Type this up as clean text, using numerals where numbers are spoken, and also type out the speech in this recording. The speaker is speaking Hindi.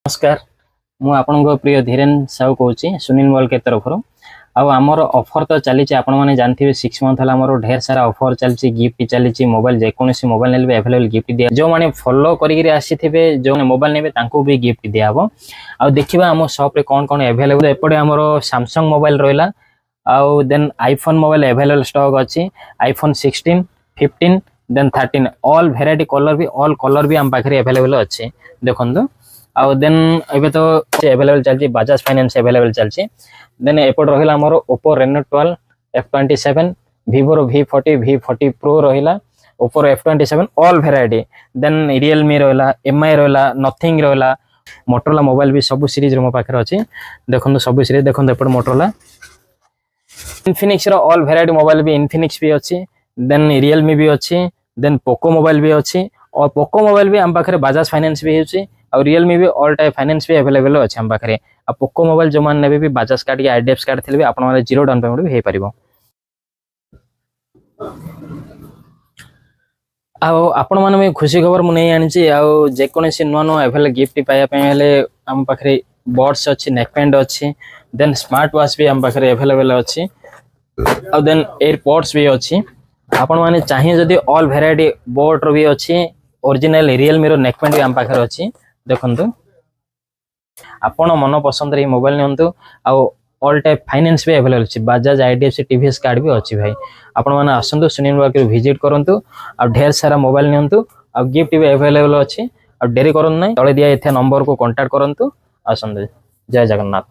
नमस्कार मु आपन प्रिय धीरेन साहू कहूँ सुनील मोबाइल के तरफ आमर ऑफर तो चली आपण मैंने जानते 6 मंथ है ढेर सारा ऑफर चलती गिफ्ट चली मोबाइल जेकोसी मोबाइल ने अवेलेबल गिफ्ट दिया जो मैंने फॉलो करी आसी जो मोबाइल ने भी गिफ्ट दिहब आ देखा आम सॉप कौन कौन अवेलेबल एपटे आमर सैमसंग मोबाइल रहा आउ then iPhone mobile available stock अच्छी iPhone 16 15 then 13 all variety colour भी ऑल कलर भी आम पाखे अवेलेबल अच्छे देखो आउ देन एबे तो अवेलेबल चलची बजाज फाइनेंस अवेलेबल चलची देन एपट रहिला हमर Oppo Reno 12 F27 Vivo V40 V40 Pro रहिला Oppo F27 all variety then Realme रहिला MI रहिला नथिंग रहिला मोटरोला मोबाइल भी सब सीरीज रो मो पाखर अछि देखन सब सीरीज देखन एपट मोटरोला Infinix रो ऑल वेराइटी मोबाइल भी Infinix भी अछि देन Realme भी अछि देन Poco मोबाइल भी अछि और Poco मोबाइल भी हम पाखरे बजाज फाइनेंस भी होछि और Realme भी ऑल टाइप फाइनेंस भी अवेलेबल अच्छे हम पाखे आ पोको मोबाइल जो मैंने भी बजाज कार्ड या आईडीएफसी कार्ड थे आप जीरो डाउन पेमेंट भी हो पार आपण मैंने खुशी खबर मुझे आनी जेकोसी नुआ नुआ अवेलेबल गिफ्ट पाइबापे आम पाखे बड्स अच्छी नेकबैंड अच्छी देन स्मार्ट वॉच भी आम पाखे अवेलेबल अच्छी और देन एयरपोर्ट्स भी अच्छी आपण मैंने चाहिए जदि ऑल वेराइटी बोट भी अच्छी ओरिजिनल Realme रो नेकबैंड भी आम पाखे अच्छी देखंतु आपण मन पसंद रे मोबाइल नियंतु आउ ऑल टाइप फाइनेंस भी अवेलेबल अछि बजाज आईडीएफसी टीवीएस कार्ड भी अछि भाई आपण माने आसंतु सुनील मोबाइल के विजिट करंतु आ ढेर सारा मोबाइल नियंतु आ गिफ्ट भी अवेलेबल अछि आ डेरी करन नै तळे दिया एथे नंबर को कांटेक्ट करंतु आसंतु जय जगन्नाथ।